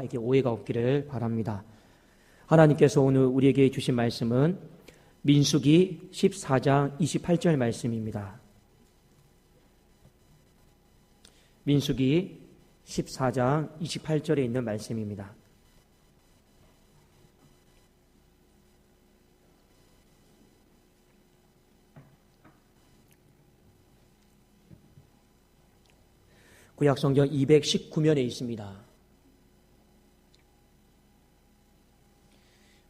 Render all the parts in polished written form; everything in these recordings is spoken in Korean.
이렇게 오해가 없기를 바랍니다. 하나님께서 오늘 우리에게 주신 말씀은 민수기 14장 28절 말씀입니다. 민수기 14장 28절에 있는 말씀입니다. 구약성경 219면에 있습니다.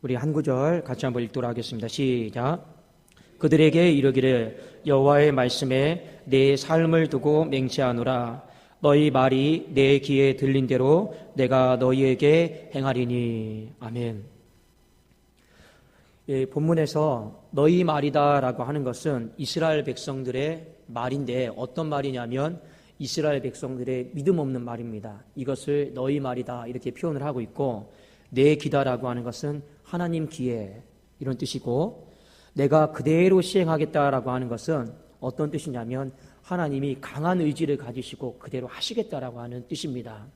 우리 한 구절 같이 한번 읽도록 하겠습니다. 시작. 그들에게 이르기를 여호와의 말씀에 내 삶을 두고 맹세하노라. 너희 말이 내 귀에 들린 대로 내가 너희에게 행하리니. 아멘. 본문에서 너희 말이다라고 하는 것은 이스라엘 백성들의 말인데 어떤 말이냐면 이스라엘 백성들의 믿음 없는 말입니다. 이것을 너희 말이다 이렇게 표현을 하고 있고, 내 귀다라고 하는 것은 하나님 귀에 이런 뜻이고, 내가 그대로 시행하겠다라고 하는 것은 어떤 뜻이냐면 하나님이 강한 의지를 가지시고 그대로 하시겠다라고 하는 뜻입니다.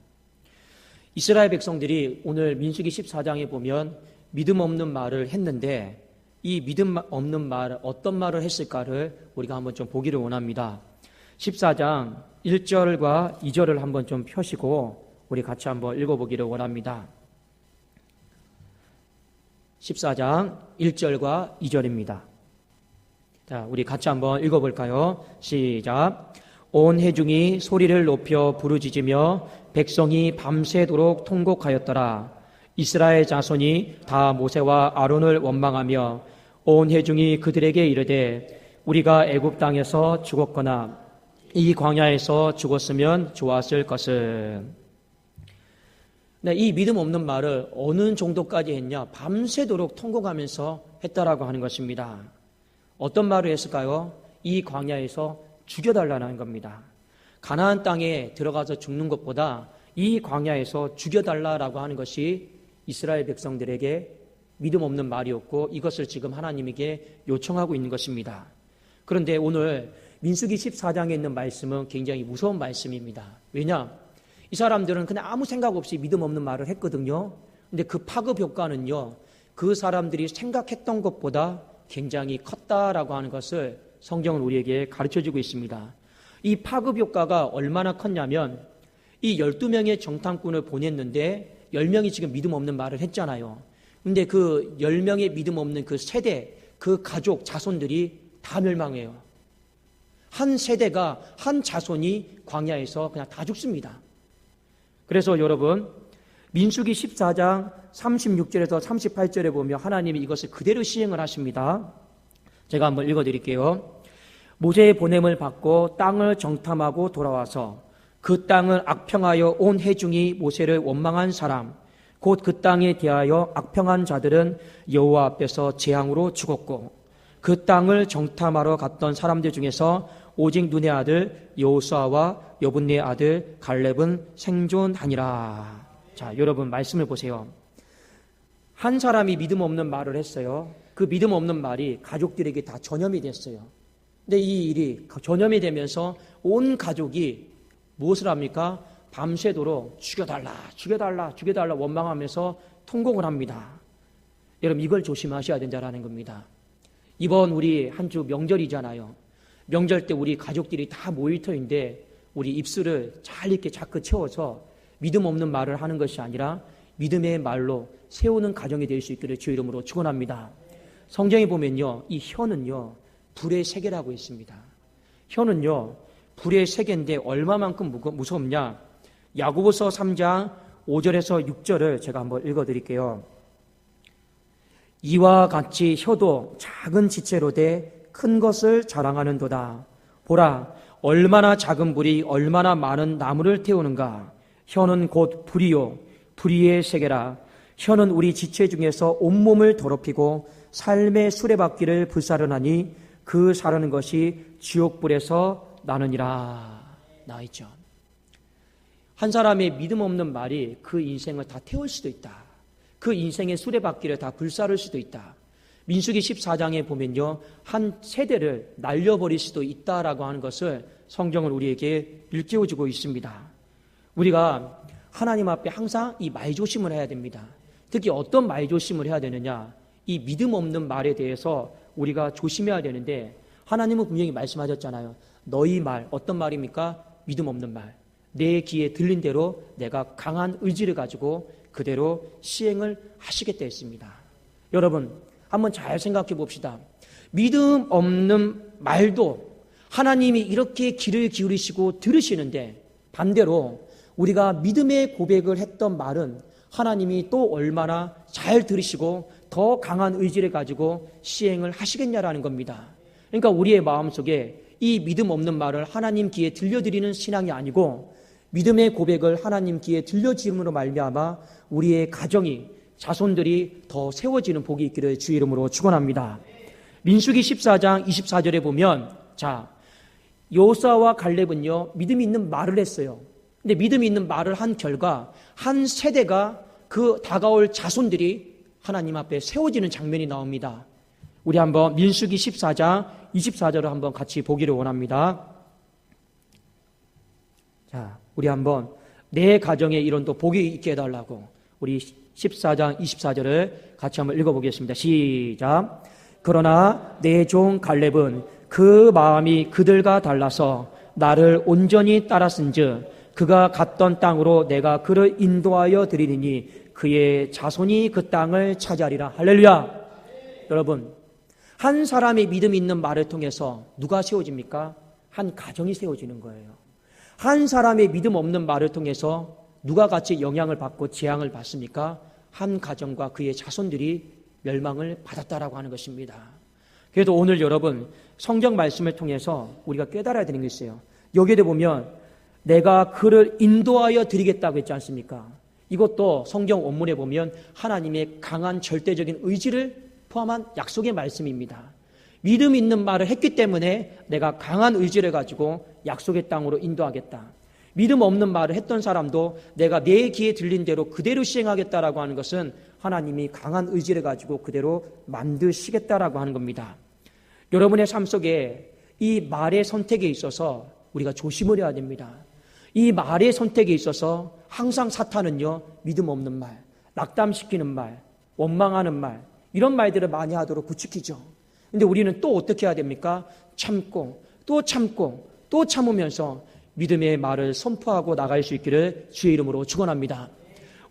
이스라엘 백성들이 오늘 민수기 14장에 보면 믿음 없는 말을 했는데, 이 믿음 없는 말, 어떤 말을 했을까를 우리가 한번 좀 보기를 원합니다. 14장 1절과 2절을 한번 좀 펴시고 우리 같이 한번 읽어보기를 원합니다. 14장 1절과 2절입니다. 자, 우리 같이 한번 읽어볼까요? 시작. 온 회중이 소리를 높여 부르짖으며 백성이 밤새도록 통곡하였더라. 이스라엘 자손이 다 모세와 아론을 원망하며 온 회중이 그들에게 이르되 우리가 애굽 땅에서 죽었거나 이 광야에서 죽었으면 좋았을 것은. 이 믿음 없는 말을 어느 정도까지 했냐? 밤새도록 통곡하면서 했다라고 하는 것입니다. 어떤 말을 했을까요? 이 광야에서 죽여달라는 겁니다. 가나안 땅에 들어가서 죽는 것보다 이 광야에서 죽여달라라고 하는 것이 이스라엘 백성들에게 믿음 없는 말이었고, 이것을 지금 하나님에게 요청하고 있는 것입니다. 그런데 오늘 민수기 14장에 있는 말씀은 굉장히 무서운 말씀입니다. 왜냐? 이 사람들은 그냥 아무 생각 없이 믿음 없는 말을 했거든요. 근데 그 파급 효과는요, 그 사람들이 생각했던 것보다 굉장히 컸다라고 하는 것을 성경은 우리에게 가르쳐주고 있습니다. 이 파급 효과가 얼마나 컸냐면, 이 12명의 정탐꾼을 보냈는데 10명이 지금 믿음 없는 말을 했잖아요. 근데 그 10명의 믿음 없는 그 세대, 그 가족, 자손들이 다 멸망해요. 한 세대가, 한 자손이 광야에서 그냥 다 죽습니다. 그래서 여러분, 민수기 14장 36절에서 38절에 보면 하나님이 이것을 그대로 시행을 하십니다. 제가 한번 읽어드릴게요. 모세의 보냄을 받고 땅을 정탐하고 돌아와서 그 땅을 악평하여 온 회중이 모세를 원망한 사람, 곧 그 땅에 대하여 악평한 자들은 여호와 앞에서 재앙으로 죽었고, 그 땅을 정탐하러 갔던 사람들 중에서 오직 눈의 아들 여호수아와 여분네의 아들 갈렙은 생존하니라. 자, 여러분 말씀을 보세요. 한 사람이 믿음 없는 말을 했어요. 그 믿음 없는 말이 가족들에게 다 전염이 됐어요. 근데 이 일이 전염이 되면서 온 가족이 무엇을 합니까? 밤새도록 죽여달라, 죽여달라, 죽여달라 원망하면서 통곡을 합니다. 여러분, 이걸 조심하셔야 된다는 겁니다. 이번 우리 한 주 명절이잖아요. 명절 때 우리 가족들이 다 모일터인데 우리 입술을 잘 이렇게 자꾸 채워서 믿음 없는 말을 하는 것이 아니라 믿음의 말로 세우는 가정이 될 수 있기를 주의 이름으로 축원합니다. 성경에 보면요, 이 혀는요 불의 세계라고 있습니다. 혀는요 불의 세계인데 얼마만큼 무섭냐? 야고보서 3장 5절에서 6절을 제가 한번 읽어드릴게요. 이와 같이 혀도 작은 지체로 돼 큰 것을 자랑하는도다. 보라, 얼마나 작은 불이 얼마나 많은 나무를 태우는가. 혀는 곧 불이요 불의의 세계라. 혀는 우리 지체 중에서 온몸을 더럽히고 삶의 수레바퀴를 불사르나니 그 사르는 것이 지옥불에서 나느니라. 나있죠. 한 사람의 믿음 없는 말이 그 인생을 다 태울 수도 있다. 그 인생의 수레바퀴를 다 불사를 수도 있다. 민수기 14장에 보면요, 한 세대를 날려버릴 수도 있다라고 하는 것을 성경은 우리에게 일깨워주고 있습니다. 우리가 하나님 앞에 항상 이 말조심을 해야 됩니다. 특히 어떤 말조심을 해야 되느냐? 이 믿음 없는 말에 대해서 우리가 조심해야 되는데, 하나님은 분명히 말씀하셨잖아요. 너희 말, 어떤 말입니까? 믿음 없는 말. 내 귀에 들린 대로 내가 강한 의지를 가지고 그대로 시행을 하시겠다 했습니다. 여러분, 한번 잘 생각해 봅시다. 믿음 없는 말도 하나님이 이렇게 귀를 기울이시고 들으시는데, 반대로 우리가 믿음의 고백을 했던 말은 하나님이 또 얼마나 잘 들으시고 더 강한 의지를 가지고 시행을 하시겠냐라는 겁니다. 그러니까 우리의 마음속에 이 믿음 없는 말을 하나님 귀에 들려드리는 신앙이 아니고, 믿음의 고백을 하나님 귀에 들려주므로 말미암아 우리의 가정이, 자손들이 더 세워지는 복이 있기를 주의 이름으로 축원합니다. 민수기 14장 24절에 보면, 자, 여호수아와 갈렙은요 믿음이 있는 말을 했어요. 근데 믿음이 있는 말을 한 결과 한 세대가, 그 다가올 자손들이 하나님 앞에 세워지는 장면이 나옵니다. 우리 한번 민수기 14장 24절을 한번 같이 보기를 원합니다. 자, 우리 한번 내 가정에 이런 또 복이 있게 해달라고 우리 14장 24절을 같이 한번 읽어보겠습니다. 시작. 그러나 내 종 갈렙은 그 마음이 그들과 달라서 나를 온전히 따랐은즉 그가 갔던 땅으로 내가 그를 인도하여 드리리니 그의 자손이 그 땅을 차지하리라. 할렐루야. 여러분, 한 사람의 믿음이 있는 말을 통해서 누가 세워집니까? 한 가정이 세워지는 거예요. 한 사람의 믿음 없는 말을 통해서 누가 같이 영향을 받고 재앙을 받습니까? 한 가정과 그의 자손들이 멸망을 받았다라고 하는 것입니다. 그래도 오늘 여러분, 성경 말씀을 통해서 우리가 깨달아야 되는 게 있어요. 여기에 보면 내가 그를 인도하여 드리겠다고 했지 않습니까? 이것도 성경 원문에 보면 하나님의 강한 절대적인 의지를 포함한 약속의 말씀입니다. 믿음 있는 말을 했기 때문에 내가 강한 의지를 가지고 약속의 땅으로 인도하겠다. 믿음 없는 말을 했던 사람도 내가 내 귀에 들린 대로 그대로 시행하겠다라고 하는 것은 하나님이 강한 의지를 가지고 그대로 만드시겠다라고 하는 겁니다. 여러분의 삶 속에 이 말의 선택에 있어서 우리가 조심을 해야 됩니다. 이 말의 선택에 있어서 항상 사탄은요, 믿음 없는 말, 낙담시키는 말, 원망하는 말, 이런 말들을 많이 하도록 부추기죠. 근데 우리는 또 어떻게 해야 됩니까? 참고 또 참고 또 참으면서 믿음의 말을 선포하고 나갈 수 있기를 주의 이름으로 축원합니다.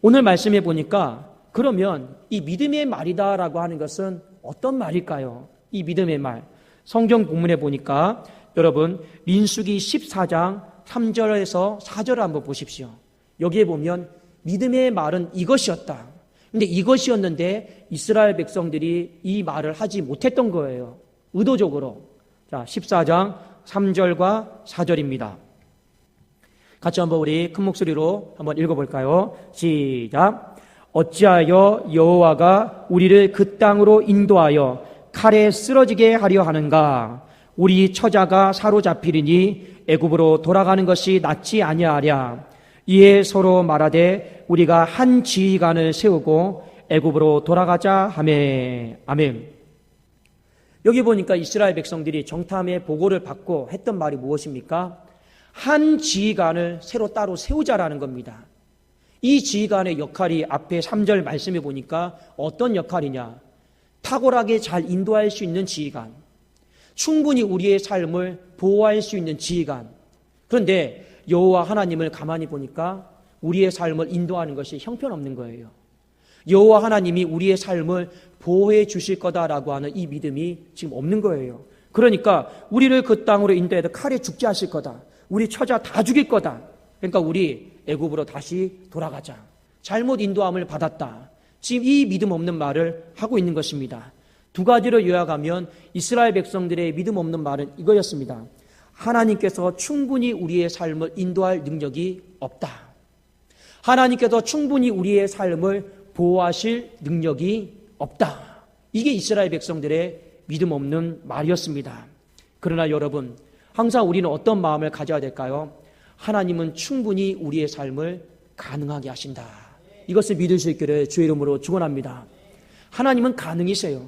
오늘 말씀해 보니까 그러면 이 믿음의 말이다라고 하는 것은 어떤 말일까요? 이 믿음의 말, 성경 본문에 보니까 여러분 민수기 14장 3절에서 4절을 한번 보십시오. 여기에 보면 믿음의 말은 이것이었다. 근데 이것이었는데 이스라엘 백성들이 이 말을 하지 못했던 거예요. 의도적으로. 자, 14장 3절과 4절입니다. 같이 한번 우리 큰 목소리로 한번 읽어볼까요? 시작. 어찌하여 여호와가 우리를 그 땅으로 인도하여 칼에 쓰러지게 하려 하는가? 우리 처자가 사로잡히리니 애굽으로 돌아가는 것이 낫지 아니하랴. 이에 서로 말하되 우리가 한 지휘관을 세우고 애굽으로 돌아가자 하매. 아멘. 여기 보니까 이스라엘 백성들이 정탐의 보고를 받고 했던 말이 무엇입니까? 한 지휘관을 새로 따로 세우자라는 겁니다. 이 지휘관의 역할이 앞에 3절 말씀해 보니까 어떤 역할이냐? 탁월하게 잘 인도할 수 있는 지휘관, 충분히 우리의 삶을 보호할 수 있는 지휘관. 그런데 여호와 하나님을 가만히 보니까 우리의 삶을 인도하는 것이 형편없는 거예요. 여호와 하나님이 우리의 삶을 보호해 주실 거다라고 하는 이 믿음이 지금 없는 거예요. 그러니까 우리를 그 땅으로 인도해서 칼에 죽지 하실 거다. 우리 처자 다 죽일 거다. 그러니까 우리 애굽으로 다시 돌아가자. 잘못 인도함을 받았다. 지금 이 믿음 없는 말을 하고 있는 것입니다. 두 가지를 요약하면 이스라엘 백성들의 믿음 없는 말은 이거였습니다. 하나님께서 충분히 우리의 삶을 인도할 능력이 없다. 하나님께서 충분히 우리의 삶을 보호하실 능력이 없다. 이게 이스라엘 백성들의 믿음 없는 말이었습니다. 그러나 여러분, 항상 우리는 어떤 마음을 가져야 될까요? 하나님은 충분히 우리의 삶을 가능하게 하신다. 이것을 믿을 수 있기를 주의 이름으로 축원합니다. 하나님은 가능이세요.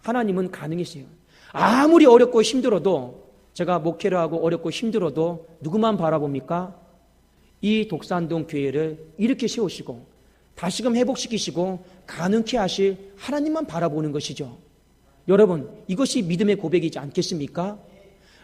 하나님은 가능이세요. 아무리 어렵고 힘들어도, 제가 목회를 하고 어렵고 힘들어도 누구만 바라봅니까? 이 독산동 교회를 이렇게 세우시고 다시금 회복시키시고 가능케 하실 하나님만 바라보는 것이죠. 여러분, 이것이 믿음의 고백이지 않겠습니까?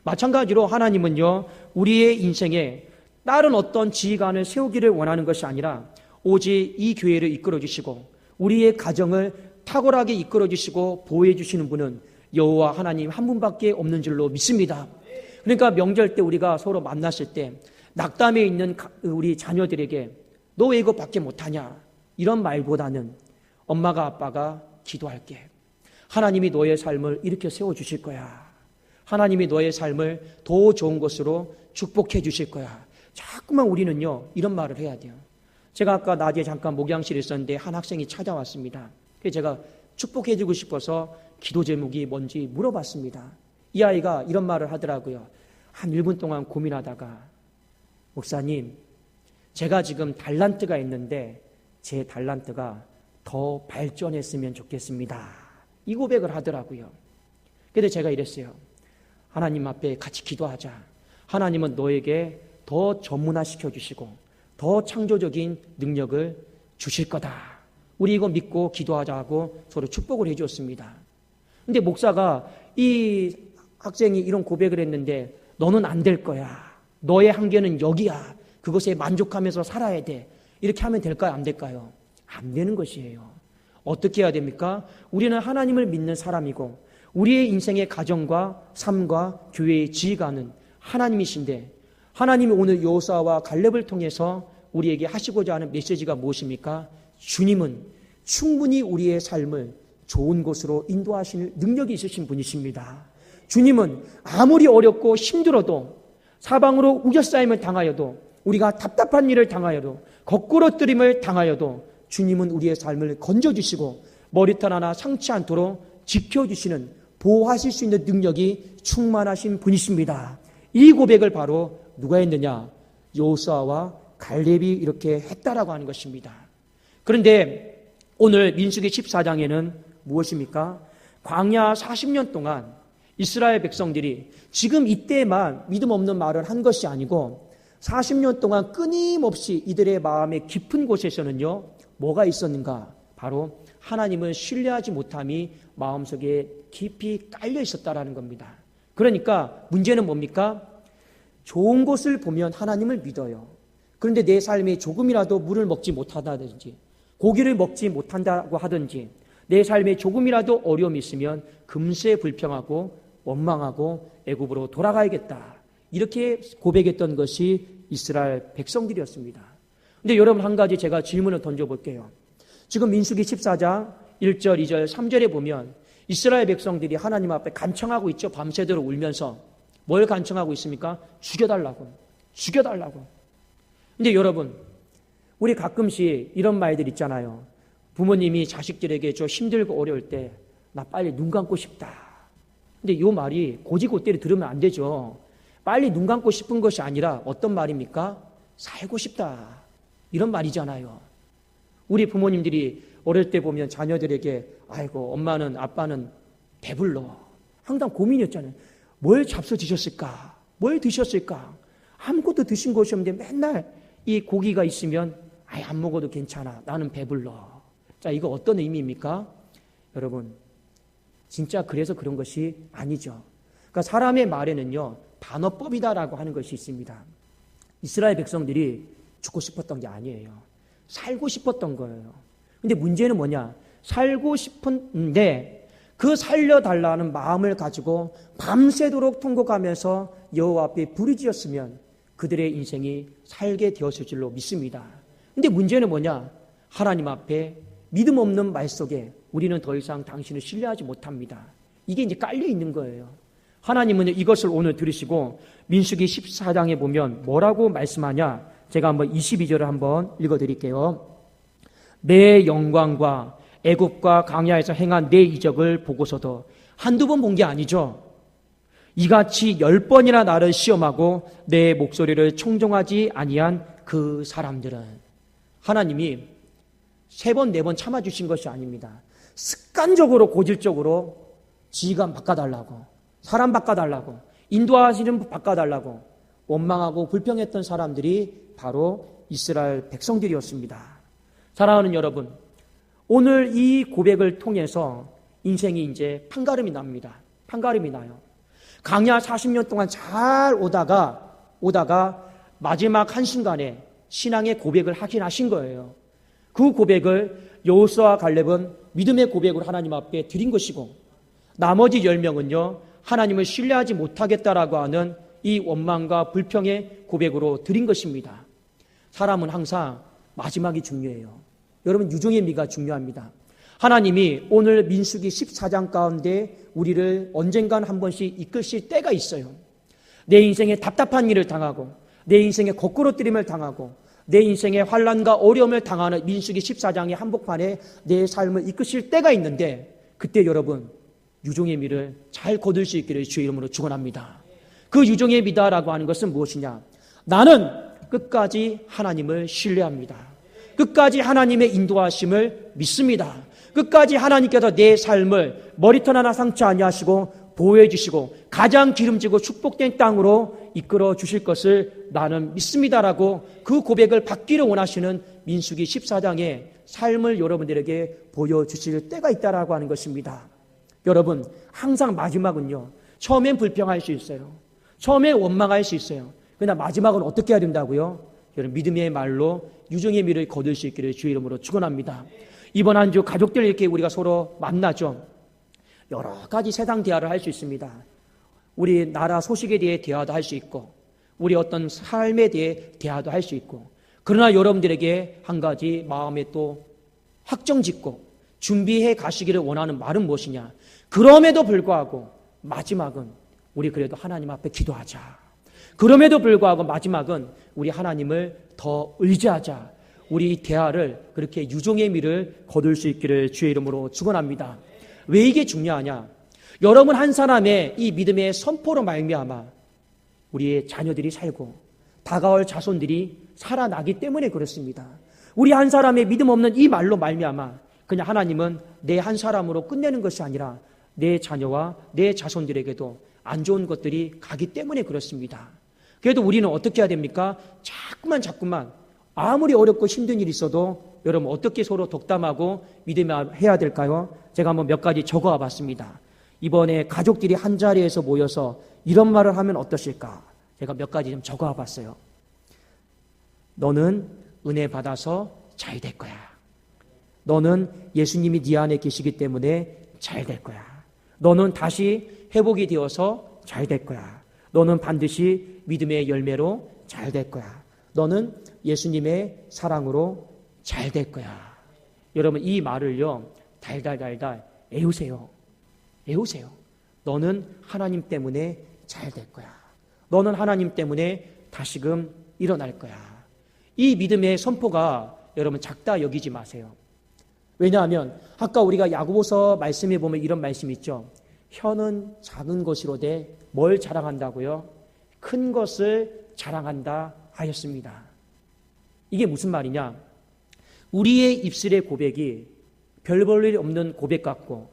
마찬가지로 하나님은요, 우리의 인생에 다른 어떤 지휘관을 세우기를 원하는 것이 아니라 오직 이 교회를 이끌어 주시고 우리의 가정을 탁월하게 이끌어 주시고 보호해 주시는 분은 여호와 하나님 한 분밖에 없는 줄로 믿습니다. 그러니까 명절 때 우리가 서로 만났을 때 낙담에 있는 우리 자녀들에게 너 왜 이거 밖에 못하냐 이런 말보다는 엄마가 아빠가 기도할게. 하나님이 너의 삶을 이렇게 세워주실 거야. 하나님이 너의 삶을 더 좋은 것으로 축복해 주실 거야. 자꾸만 우리는요 이런 말을 해야 돼요. 제가 아까 낮에 잠깐 목양실에 있었는데 한 학생이 찾아왔습니다. 그래서 제가 축복해 주고 싶어서 기도 제목이 뭔지 물어봤습니다. 이 아이가 이런 말을 하더라고요. 한 1분 동안 고민하다가 목사님, 제가 지금 달란트가 있는데 제 달란트가 더 발전했으면 좋겠습니다. 이 고백을 하더라고요. 그래서 제가 이랬어요. 하나님 앞에 같이 기도하자. 하나님은 너에게 더 전문화시켜 주시고 더 창조적인 능력을 주실 거다. 우리 이거 믿고 기도하자고 서로 축복을 해 주었습니다. 근데 목사가 이 학생이 이런 고백을 했는데 너는 안 될 거야. 너의 한계는 여기야. 그것에 만족하면서 살아야 돼. 이렇게 하면 될까요? 안 될까요? 안 되는 것이에요. 어떻게 해야 됩니까? 우리는 하나님을 믿는 사람이고 우리의 인생의 가정과 삶과 교회의 지휘관은 하나님이신데 하나님이 오늘 여호수아와 갈렙을 통해서 우리에게 하시고자 하는 메시지가 무엇입니까? 주님은 충분히 우리의 삶을 좋은 곳으로 인도하시는 능력이 있으신 분이십니다. 주님은 아무리 어렵고 힘들어도 사방으로 우겨싸임을 당하여도 우리가 답답한 일을 당하여도 거꾸러뜨림을 당하여도 주님은 우리의 삶을 건져주시고 머리털 하나 상치 않도록 지켜주시는 보호하실 수 있는 능력이 충만하신 분이십니다. 이 고백을 바로 누가 했느냐? 여호수아와 갈렙이 이렇게 했다라고 하는 것입니다. 그런데 오늘 민수기 14장에는 무엇입니까? 광야 40년 동안 이스라엘 백성들이 지금 이때만 믿음 없는 말을 한 것이 아니고 40년 동안 끊임없이 이들의 마음의 깊은 곳에서는요 뭐가 있었는가? 바로 하나님을 신뢰하지 못함이 마음속에 깊이 깔려 있었다라는 겁니다. 그러니까 문제는 뭡니까? 좋은 것을 보면 하나님을 믿어요. 그런데 내 삶에 조금이라도 물을 먹지 못하다든지 고기를 먹지 못한다고 하든지 내 삶에 조금이라도 어려움이 있으면 금세 불평하고 원망하고 애굽으로 돌아가야겠다. 이렇게 고백했던 것이 이스라엘 백성들이었습니다. 근데 여러분 한 가지 제가 질문을 던져볼게요. 지금 민수기 14장 1절, 2절, 3절에 보면 이스라엘 백성들이 하나님 앞에 간청하고 있죠. 밤새도록 울면서. 뭘 간청하고 있습니까? 죽여달라고. 죽여달라고. 근데 여러분 우리 가끔씩 이런 말들 있잖아요. 부모님이 자식들에게 저 힘들고 어려울 때 나 빨리 눈 감고 싶다. 근데 이 말이 고지고대로 들으면 안 되죠. 빨리 눈 감고 싶은 것이 아니라 어떤 말입니까? 살고 싶다. 이런 말이잖아요. 우리 부모님들이 어릴 때 보면 자녀들에게 아이고 엄마는 아빠는 배불러. 항상 고민이었잖아요. 뭘 잡숴 드셨을까? 뭘 드셨을까? 아무것도 드신 것이 없는데 맨날 이 고기가 있으면 아예 안 먹어도 괜찮아. 나는 배불러. 자, 이거 어떤 의미입니까? 여러분 진짜 그래서 그런 것이 아니죠. 그러니까 사람의 말에는요 반어법이다라고 하는 것이 있습니다. 이스라엘 백성들이 죽고 싶었던 게 아니에요. 살고 싶었던 거예요. 근데 문제는 뭐냐? 살고 싶은데 그 살려달라는 마음을 가지고 밤새도록 통곡하면서 여호와 앞에 부르짖었으면 그들의 인생이 살게 되었을 줄로 믿습니다. 근데 문제는 뭐냐? 하나님 앞에 믿음 없는 말 속에 우리는 더 이상 당신을 신뢰하지 못합니다. 이게 이제 깔려 있는 거예요. 하나님은 이것을 오늘 들으시고 민수기 14장에 보면 뭐라고 말씀하냐? 제가 한번 22절을 한번 읽어드릴게요. 내 영광과 애굽과 광야에서 행한 내 이적을 보고서도 한두 번 본 게 아니죠. 이같이 10번이나 나를 시험하고 내 목소리를 청종하지 아니한 그 사람들은 하나님이 3번, 4번 참아주신 것이 아닙니다. 습관적으로 고질적으로 지휘관 바꿔달라고 사람 바꿔달라고 인도하시는 분 바꿔달라고 원망하고 불평했던 사람들이 바로 이스라엘 백성들이었습니다. 사랑하는 여러분, 오늘 이 고백을 통해서 인생이 이제 판가름이 납니다. 판가름이 나요. 광야 40년 동안 잘 오다가 마지막 한순간에 신앙의 고백을 하긴 하신 거예요. 그 고백을 여호수아와 갈렙은 믿음의 고백으로 하나님 앞에 드린 것이고, 나머지 10명은요 하나님을 신뢰하지 못하겠다라고 하는 이 원망과 불평의 고백으로 드린 것입니다. 사람은 항상 마지막이 중요해요. 여러분, 유종의 미가 중요합니다. 하나님이 오늘 민수기 14장 가운데 우리를 언젠간 한 번씩 이끄실 때가 있어요. 내 인생에 답답한 일을 당하고, 내 인생에 거꾸로뜨림을 당하고, 내 인생에 환난과 어려움을 당하는 민수기 14장의 한복판에 내 삶을 이끄실 때가 있는데, 그때 여러분 유종의 미를 잘 거둘 수 있기를 주의 이름으로 축원합니다. 그 유종의 미다라고 하는 것은 무엇이냐? 나는 끝까지 하나님을 신뢰합니다. 끝까지 하나님의 인도하심을 믿습니다. 끝까지 하나님께서 내 삶을 머리털 하나 상처 아니하시고 보호해 주시고 가장 기름지고 축복된 땅으로 이끌어 주실 것을 나는 믿습니다라고 그 고백을 받기를 원하시는 민수기 14장의 삶을 여러분들에게 보여주실 때가 있다라고 하는 것입니다. 여러분, 항상 마지막은요, 처음엔 불평할 수 있어요. 처음엔 원망할 수 있어요. 그러나 마지막은 어떻게 해야 된다고요? 여러분, 믿음의 말로 유종의 미를 거둘 수 있기를 주의 이름으로 축원합니다. 이번 한 주 가족들 이렇게 우리가 서로 만나죠. 여러 가지 세상 대화를 할 수 있습니다. 우리 나라 소식에 대해 대화도 할 수 있고, 우리 어떤 삶에 대해 대화도 할 수 있고, 그러나 여러분들에게 한 가지 마음에 또 확정 짓고 준비해 가시기를 원하는 말은 무엇이냐? 그럼에도 불구하고 마지막은 우리 그래도 하나님 앞에 기도하자. 그럼에도 불구하고 마지막은 우리 하나님을 더 의지하자. 우리 대화를 그렇게 유종의 미를 거둘 수 있기를 주의 이름으로 축원합니다. 왜 이게 중요하냐? 여러분 한 사람의 이 믿음의 선포로 말미암아 우리의 자녀들이 살고 다가올 자손들이 살아나기 때문에 그렇습니다. 우리 한 사람의 믿음 없는 이 말로 말미암아 그냥 하나님은 내 한 사람으로 끝내는 것이 아니라 내 자녀와 내 자손들에게도 안 좋은 것들이 가기 때문에 그렇습니다. 그래도 우리는 어떻게 해야 됩니까? 자꾸만 아무리 어렵고 힘든 일이 있어도 여러분 어떻게 서로 독담하고 믿음해야 될까요? 제가 한번 몇 가지 적어와 봤습니다. 이번에 가족들이 한 자리에서 모여서 이런 말을 하면 어떠실까? 제가 몇 가지 좀 적어와 봤어요. 너는 은혜 받아서 잘 될 거야. 너는 예수님이 네 안에 계시기 때문에 잘 될 거야. 너는 다시 회복이 되어서 잘 될 거야. 너는 반드시 믿음의 열매로 잘 될 거야. 너는 예수님의 사랑으로 잘 될 거야. 여러분 이 말을요 달달달달 애우세요. 너는 하나님 때문에 잘 될 거야. 너는 하나님 때문에 다시금 일어날 거야. 이 믿음의 선포가 여러분 작다 여기지 마세요. 왜냐하면 아까 우리가 야고보서 말씀에 보면 이런 말씀이 있죠. 혀는 작은 것이로되 뭘 자랑한다고요? 큰 것을 자랑한다 하였습니다. 이게 무슨 말이냐? 우리의 입술의 고백이 별 볼 일 없는 고백 같고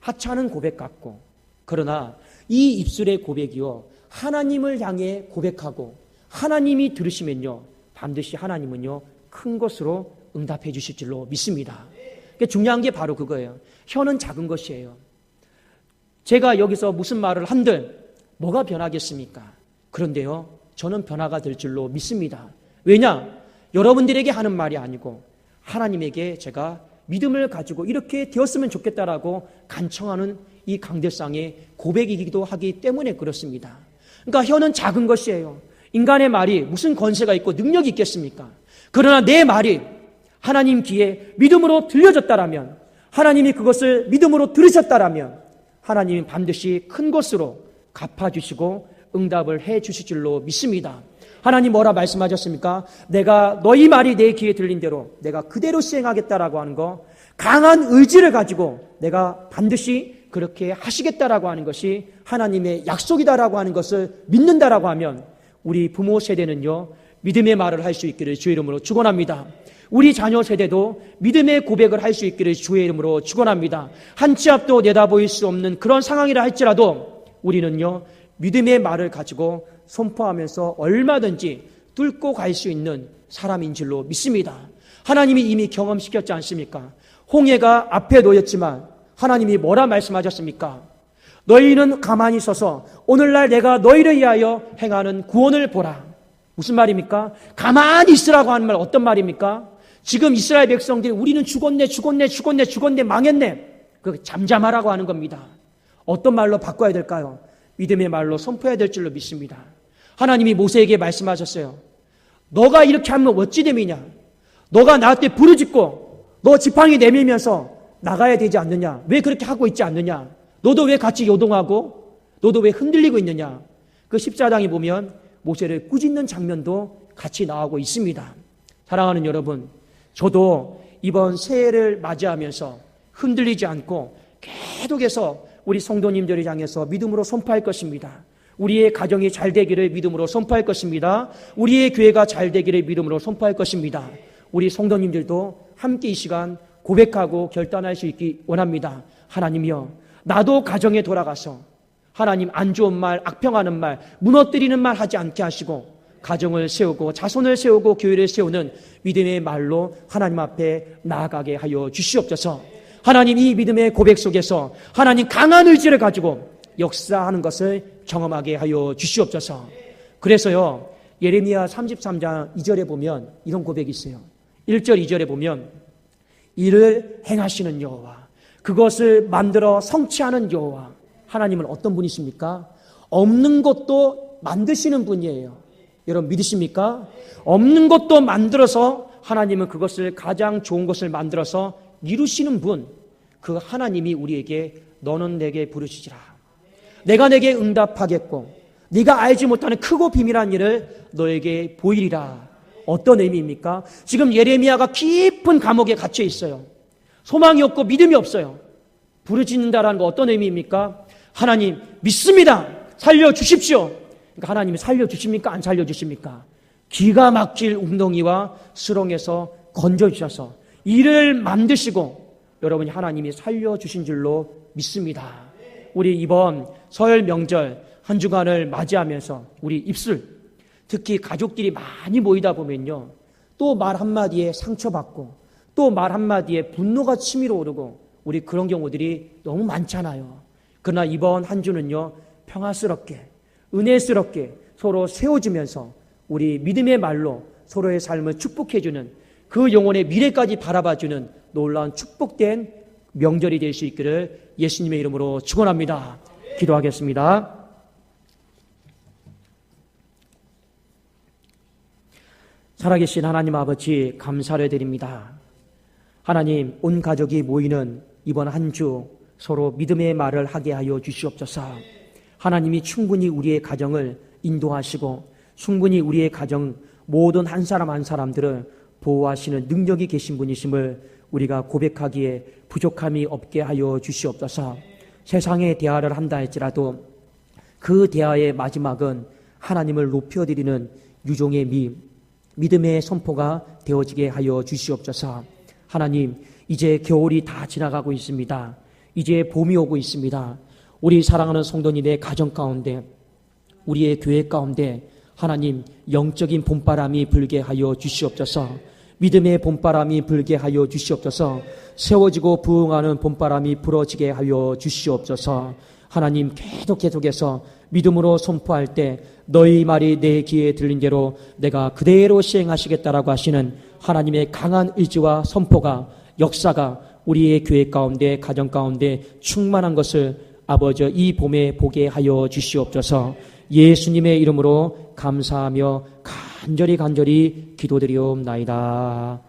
하찮은 고백 같고, 그러나 이 입술의 고백이요 하나님을 향해 고백하고 하나님이 들으시면요 반드시 하나님은요 큰 것으로 응답해 주실 줄로 믿습니다. 그러니까 중요한 게 바로 그거예요. 혀는 작은 것이에요. 제가 여기서 무슨 말을 한들 뭐가 변하겠습니까? 그런데요 저는 변화가 될 줄로 믿습니다. 왜냐? 여러분들에게 하는 말이 아니고 하나님에게 제가 믿음을 가지고 이렇게 되었으면 좋겠다라고 간청하는 이 강대상의 고백이기도 하기 때문에 그렇습니다. 그러니까 혀는 작은 것이에요. 인간의 말이 무슨 권세가 있고 능력이 있겠습니까? 그러나 내 말이 하나님 귀에 믿음으로 들려졌다라면, 하나님이 그것을 믿음으로 들으셨다라면 하나님이 반드시 큰 것으로 갚아주시고 응답을 해 주실 줄로 믿습니다. 하나님 뭐라 말씀하셨습니까? 내가 너희 말이 내 귀에 들린 대로 내가 그대로 시행하겠다라고 하는 거, 강한 의지를 가지고 내가 반드시 그렇게 하시겠다라고 하는 것이 하나님의 약속이다라고 하는 것을 믿는다라고 하면 우리 부모 세대는요 믿음의 말을 할 수 있기를 주의 이름으로 축원합니다. 우리 자녀 세대도 믿음의 고백을 할 수 있기를 주의 이름으로 축원합니다. 한 치 앞도 내다보일 수 없는 그런 상황이라 할지라도 우리는요 믿음의 말을 가지고 선포하면서 얼마든지 뚫고 갈 수 있는 사람인 줄로 믿습니다. 하나님이 이미 경험시켰지 않습니까? 홍해가 앞에 놓였지만 하나님이 뭐라 말씀하셨습니까? 너희는 가만히 서서 오늘날 내가 너희를 위하여 행하는 구원을 보라. 무슨 말입니까? 가만히 있으라고 하는 말 어떤 말입니까? 지금 이스라엘 백성들이 우리는 죽었네 망했네. 그 잠잠하라고 하는 겁니다. 어떤 말로 바꿔야 될까요? 믿음의 말로 선포해야 될 줄로 믿습니다. 하나님이 모세에게 말씀하셨어요. 너가 이렇게 하면 어찌 됨이냐? 너가 나한테 부르짖고 너 지팡이 내밀면서 나가야 되지 않느냐? 왜 그렇게 하고 있지 않느냐? 너도 왜 같이 요동하고 너도 왜 흔들리고 있느냐? 그 14장에 보면 모세를 꾸짖는 장면도 같이 나오고 있습니다. 사랑하는 여러분, 저도 이번 새해를 맞이하면서 흔들리지 않고 계속해서 우리 성도님들을 향해서 믿음으로 선포할 것입니다. 우리의 가정이 잘 되기를 믿음으로 선포할 것입니다. 우리의 교회가 잘 되기를 믿음으로 선포할 것입니다. 우리 성도님들도 함께 이 시간 고백하고 결단할 수 있기 원합니다. 하나님이여, 나도 가정에 돌아가서 하나님 안 좋은 말, 악평하는 말, 무너뜨리는 말 하지 않게 하시고 가정을 세우고 자손을 세우고 교회를 세우는 믿음의 말로 하나님 앞에 나아가게 하여 주시옵소서. 하나님, 이 믿음의 고백 속에서 하나님 강한 의지를 가지고 역사하는 것을 경험하게 하여 주시옵소서. 그래서요, 예레미야 33장 2절에 보면 이런 고백이 있어요. 1절 2절에 보면 이를 행하시는 여호와, 그것을 만들어 성취하는 여호와. 하나님은 어떤 분이십니까? 없는 것도 만드시는 분이에요. 여러분 믿으십니까? 없는 것도 만들어서 하나님은 그것을 가장 좋은 것을 만들어서 이루시는 분. 그 하나님이 우리에게 너는 내게 부르시지라. 내가 내게 응답하겠고 네가 알지 못하는 크고 비밀한 일을 너에게 보이리라. 어떤 의미입니까? 지금 예레미야가 깊은 감옥에 갇혀 있어요. 소망이 없고 믿음이 없어요. 부르짖는다라는 거 어떤 의미입니까? 하나님 믿습니다. 살려주십시오. 그러니까 하나님이 살려주십니까? 안 살려주십니까? 기가 막힐 웅덩이와 수렁에서 건져주셔서 일을 만드시고 여러분이 하나님이 살려주신 줄로 믿습니다. 우리 이번 설 명절 한 주간을 맞이하면서 우리 입술, 특히 가족들이 많이 모이다 보면요, 또 말 한마디에 상처받고 또 말 한마디에 분노가 치밀어 오르고 우리 그런 경우들이 너무 많잖아요. 그러나 이번 한 주는요, 평화스럽게 은혜스럽게 서로 세워주면서 우리 믿음의 말로 서로의 삶을 축복해주는 그 영혼의 미래까지 바라봐주는 놀라운 축복된 명절이 될 수 있기를 예수님의 이름으로 축원합니다. 기도하겠습니다. 살아계신 하나님 아버지, 감사를 드립니다. 하나님, 온 가족이 모이는 이번 한 주 서로 믿음의 말을 하게 하여 주시옵소서. 하나님이 충분히 우리의 가정을 인도하시고 충분히 우리의 가정 모든 한 사람 한 사람들을 보호하시는 능력이 계신 분이심을 우리가 고백하기에 부족함이 없게 하여 주시옵소서. 세상에 대화를 한다 할지라도 그 대화의 마지막은 하나님을 높여드리는 유종의 믿음의 선포가 되어지게 하여 주시옵소서. 하나님, 이제 겨울이 다 지나가고 있습니다. 이제 봄이 오고 있습니다. 우리 사랑하는 성도님의 가정 가운데, 우리의 교회 가운데 하나님 영적인 봄바람이 불게 하여 주시옵소서. 믿음의 봄바람이 불게 하여 주시옵소서. 세워지고 부흥하는 봄바람이 불어지게 하여 주시옵소서. 하나님, 계속해서 믿음으로 선포할 때 너희 말이 내 귀에 들린 대로 내가 그대로 시행하시겠다라고 하시는 하나님의 강한 의지와 선포가, 역사가 우리의 교회 가운데, 가정 가운데 충만한 것을 아버지 이 봄에 보게 하여 주시옵소서. 예수님의 이름으로 감사하며 간절히 기도드리옵나이다.